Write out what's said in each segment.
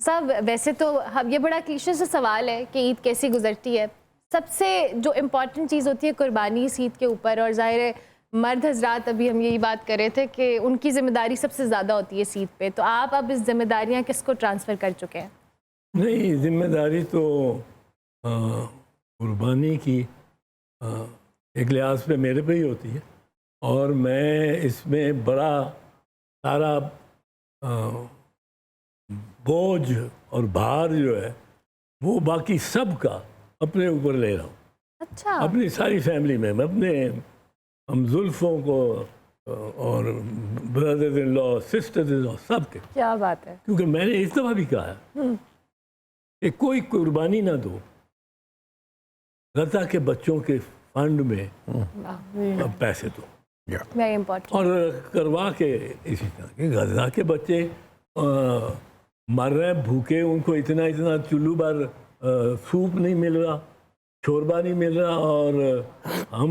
صاحب ویسے تو یہ بڑا کلیشے سے سوال ہے کہ عید کیسی گزرتی ہے. سب سے جو امپورٹنٹ چیز ہوتی ہے قربانی اس عید کے اوپر، اور ظاہر ہے مرد حضرات، ابھی ہم یہی بات کر رہے تھے کہ ان کی ذمہ داری سب سے زیادہ ہوتی ہے اس عید پہ. تو آپ اب اس ذمہ داریاں کس کو ٹرانسفر کر چکے ہیں؟ نہیں، ذمہ داری تو قربانی کی ایک لحاظ پہ میرے پہ ہی ہوتی ہے، اور میں اس میں بڑا سارا بوجھ اور بھار جو ہے وہ باقی سب کا اپنے اوپر لے رہا ہوں. اچھا. اپنی ساری فیملی میں اپنے ہم زلفوں کو اور بردرز ان لا، سسٹرز ان لا، سب کے. کیا بات ہے. کیونکہ میں نے اس دفعہ بھی کہا ہے کہ کوئی قربانی نہ دو، غزہ کے بچوں کے فنڈ میں پیسے دو، ویری امپورٹنٹ. اور کروا کے اسی طرح کہ غزہ کے بچے مر رہے بھوکے، ان کو اتنا چلو بھر سوپ نہیں مل رہا، شوربہ نہیں مل رہا، اور ہم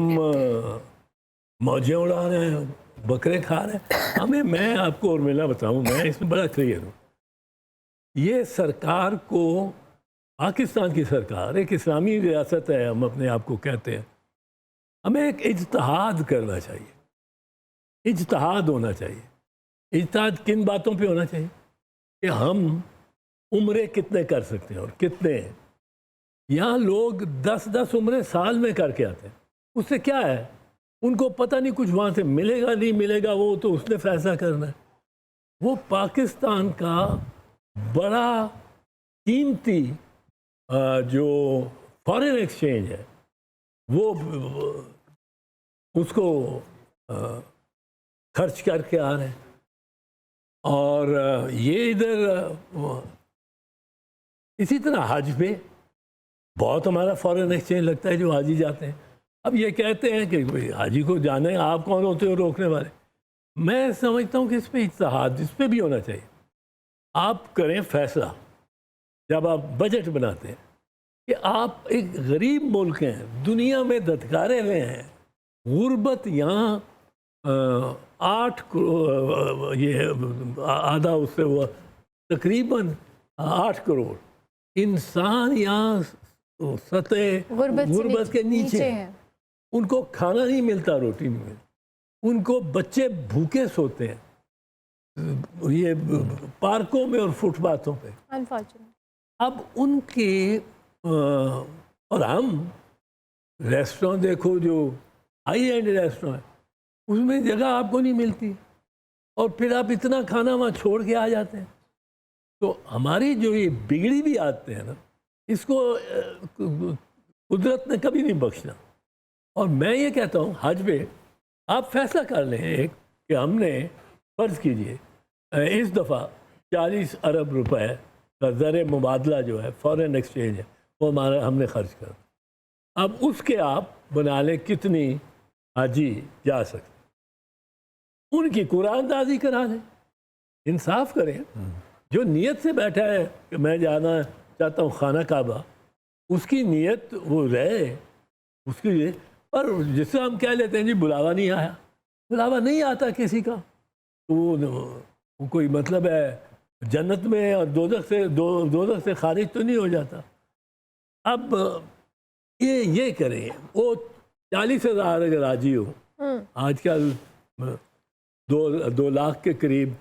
موجیں اڑا رہے ہیں، بکرے کھا رہے ہیں. میں آپ کو اور میلا بتاؤں، میں اس میں بڑا کلیئر ہوں. یہ سرکار کو، پاکستان کی سرکار ایک اسلامی ریاست ہے، ہم اپنے آپ کو کہتے ہیں، ہمیں ایک اجتہاد کرنا چاہیے، اجتہاد ہونا چاہیے. اجتہاد کن باتوں پہ ہونا چاہیے؟ کہ ہم عمرے کتنے کر سکتے ہیں اور کتنے ہیں. یہاں لوگ 10 عمرے سال میں کر کے آتے ہیں. اس سے کیا ہے؟ ان کو پتہ نہیں کچھ وہاں سے ملے گا نہیں ملے گا، وہ تو اس نے فیصلہ کرنا ہے. وہ پاکستان کا بڑا قیمتی جو فارن ایکسچینج ہے، وہ اس کو خرچ کر کے آ رہے ہیں. اور یہ ادھر اسی طرح حج پہ بہت ہمارا فارن ایکسچینج لگتا ہے جو حاجی جاتے ہیں. اب یہ کہتے ہیں کہ حاجی کو جانا ہے، آپ کون ہوتے ہو روکنے والے؟ میں سمجھتا ہوں کہ اس پہ اجتہاد اس پہ بھی ہونا چاہیے. آپ کریں فیصلہ جب آپ بجٹ بناتے ہیں کہ آپ ایک غریب ملک ہیں، دنیا میں دھتکارے ہوئے ہیں، غربت یہاں 8 کروڑ، یہ آدھا اس سے ہوا تقریباً 8 کروڑ انسان یہاں سطح غربت کے نیچے ہیں. ان کو کھانا نہیں ملتا، روٹی نہیں ملتی، ان کو بچے بھوکے سوتے ہیں یہ پارکوں میں اور فٹ پاتھوں پہ. اب ان کے اور ہم ریسٹوران دیکھو جو ہائی اینڈ ریسٹوران ہے، اس میں جگہ آپ کو نہیں ملتی، اور پھر آپ اتنا کھانا وہاں چھوڑ کے آ جاتے ہیں. تو ہماری جو یہ بگڑی بھی آتے ہیں نا، اس کو قدرت نے کبھی نہیں بخشنا. اور میں یہ کہتا ہوں حج پہ آپ فیصلہ کر لیں ایک کہ ہم نے فرض کیجئے اس دفعہ 40 ارب روپے کا زر مبادلہ جو ہے فارن ایکسچینج ہے، وہ ہم نے خرچ کر. اب اس کے آپ بنا لیں کتنی حاجی جا سکتے، ان کی قرآن دازی کرا دیں، انصاف کریں. جو نیت سے بیٹھا ہے کہ میں جانا چاہتا ہوں خانہ کعبہ، اس کی نیت وہ رہے، اس کی. پر جس سے ہم کہہ لیتے ہیں جی بلاوا نہیں آیا، بلاوا نہیں آتا کسی کا تو وہ کوئی مطلب ہے جنت میں اور دوزخ سے خارج تو نہیں ہو جاتا. اب یہ کریں، وہ 40,000 اگر حاجی ہو، آج کل 2 لاکھ کے قریب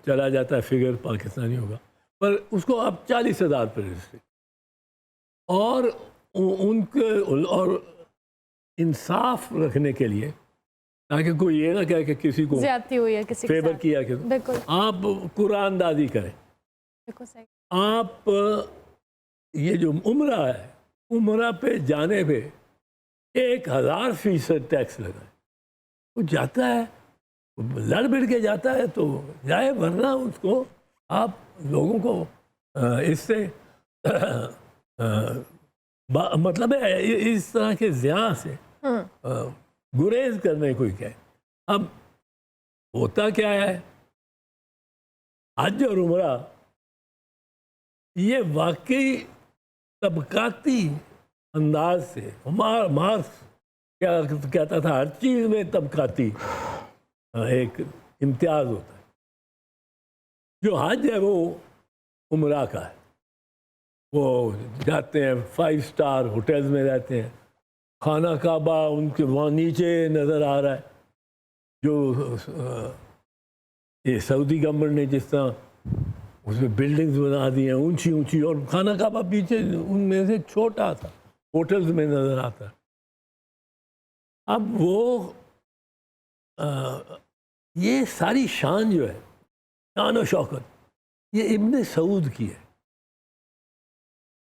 چلا جاتا ہے فگر پاکستانیوں کا، پر اس کو آپ 40,000 پر رجسٹر، اور ان کے اور انصاف رکھنے کے لیے، تاکہ کوئی یہ نہ کہے کہ کسی کو زیادتی ہوئی ہے، کسی فیور کیا کہ آپ قرآن دازی کریں. آپ یہ جو عمرہ ہے، عمرہ پہ جانے پہ 1000% ٹیکس لگائیں. وہ جاتا ہے، لڑ بڑھ کے جاتا ہے تو جائے، ورنہ اس کو آپ لوگوں کو اس سے مطلب ہے اس طرح کے زیاں سے گریز کرنے کوئی کہے. اب ہوتا کیا ہے، حج اور عمرہ یہ واقعی طبقاتی انداز سے، مارکس کیا کہتا تھا، ہر چیز میں طبقاتی ایک امتیاز ہوتا ہے. جو حج ہے وہ عمرہ کا ہے. وہ جاتے ہیں 5 اسٹار ہوٹلز میں رہتے ہیں. خانہ کعبہ ان کے وہاں نیچے نظر آ رہا ہے. جو یہ سعودی گورنمنٹ نے جس طرح اس میں بلڈنگز بنا دی ہیں اونچی اونچی, اور خانہ کعبہ پیچھے ان میں سے چھوٹا تھا, ہوٹلز میں نظر آتا. اب وہ یہ ساری شان جو ہے, شان و شوکت, یہ ابن سعود کی ہے.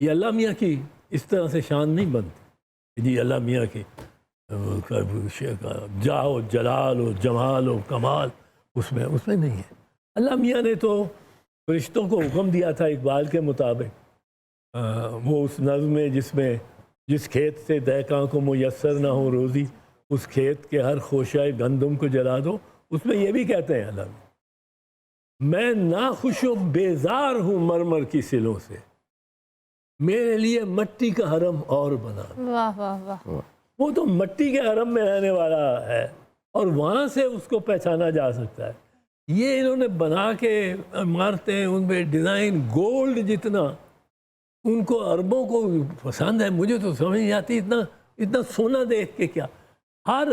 یہ اللہ میاں کی اس طرح سے شان نہیں بنتی جی اللہ میاں کی جاہ و جلال و جمال و کمال اس میں نہیں ہے. اللہ میاں نے تو فرشتوں کو حکم دیا تھا اقبال کے مطابق, وہ اس نظم میں جس کھیت سے دہقاں کو میسر نہ ہو روزی, اس کھیت کے ہر خوشہ گندم کو جلا دو. اس میں یہ بھی کہتے ہیں اللہ میں ناخوش و بیزار ہوں مرمر کی سلوں سے, میرے لیے مٹی کا حرم اور بنا. واہ واہ واہ. وہ تو مٹی کے حرم میں رہنے والا ہے اور وہاں سے اس کو پہچانا جا سکتا ہے. یہ انہوں نے بنا کے عمارتیں, ان پہ ڈیزائن, گولڈ جتنا ان کو عربوں کو پسند ہے. مجھے تو سمجھ نہیں آتی اتنا سونا دیکھ کے کیا. ہر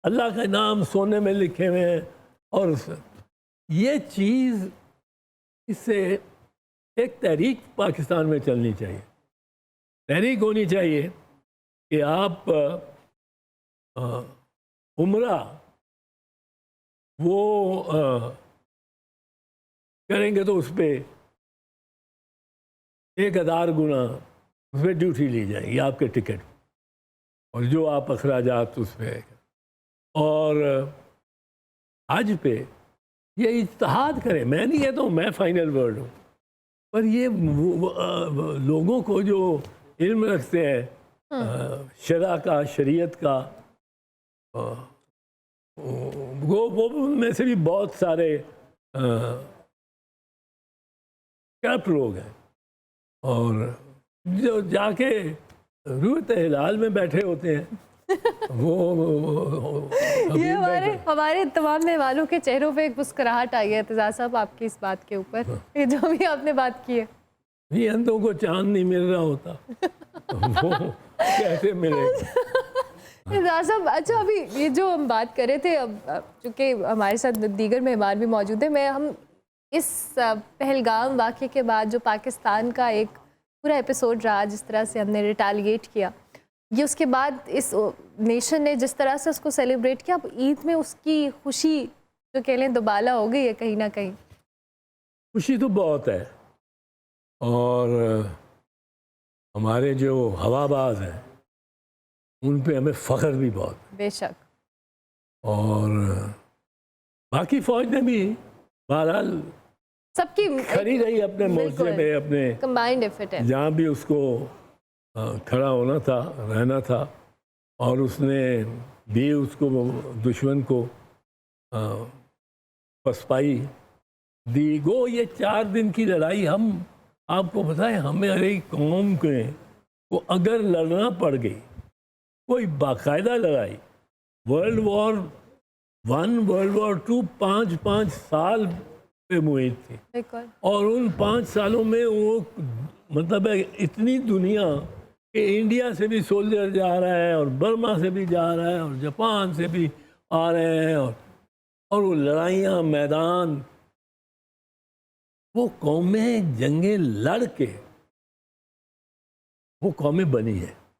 اللہ کا نام سونے میں لکھے ہوئے ہیں. اور یہ چیز, اس سے ایک تحریک پاکستان میں چلنی چاہیے. تحریک ہونی چاہیے کہ آپ عمرہ وہ کریں گے تو اس پہ 1000 گنا اس پہ ڈیوٹی لی جائے گی آپ کے ٹکٹ, اور جو آپ اخراجات اس پہ. اور حج پہ یہ اجتہاد کریں. میں نہیں کہتا ہوں میں فائنل ورڈ ہوں, پر یہ لوگوں کو جو علم رکھتے ہیں شرع کا, شریعت کا, وہ ان میں سے بھی بہت سارے کرپٹ لوگ ہیں, اور جو جا کے روحت ہلال میں بیٹھے ہوتے ہیں وہ یہ ہمارے تمام مہمانوں کے چہروں پہ ایک مسکراہٹ آئی ہے اعتزاز صاحب آپ کی اس بات کے اوپر, یہ جو بھی آپ نے بات کی ہے. نہیں, اندھوں کو چاند نہیں مل رہا ہوتا وہ کیسے ملے گا. اعتزاز صاحب, اچھا ابھی یہ جو ہم بات کر رہے تھے, اب چونکہ ہمارے ساتھ دیگر مہمان بھی موجود ہیں, ہم اس پہلگام واقعے کے بعد جو پاکستان کا ایک پورا ایپیسوڈ رہا جس طرح سے ہم نے ریٹیلیٹ کیا, یہ اس کے بعد اس نیشن نے جس طرح سے اس کو سیلیبریٹ کیا, اب عید میں اس کی خوشی جو کہہ لیں دوبالا ہو گئی ہے کہیں نہ کہیں. خوشی تو بہت ہے, اور ہمارے جو ہوا باز ہیں ان پہ ہمیں فخر بھی بہت ہے. بے شک. اور باقی فوج نے بھی بہرحال سب کی کھڑی رہی اپنے مورچے پہ, اپنے کمبائنڈ ایفرٹ ہے, جہاں بھی اس کو کھڑا ہونا تھا, رہنا تھا, اور اس نے بھی اس کو دشمن کو پسپائی دی. گو یہ 4 دن کی لڑائی, ہم آپ کو بتائیں ہماری قوم کے کو اگر لڑنا پڑ گئی کوئی باقاعدہ لڑائی, ورلڈ وار 1 ورلڈ وار 2 5 سال پہ محیط تھی, اور ان 5 سالوں میں وہ مطلب ہے اتنی دنیا کہ انڈیا سے بھی سولجر جا رہا ہے, اور برما سے بھی جا رہا ہے, اور جاپان سے بھی آ رہے ہیں, اور وہ لڑائیاں میدان, وہ قومیں جنگیں لڑ کے وہ قومیں بنی ہیں.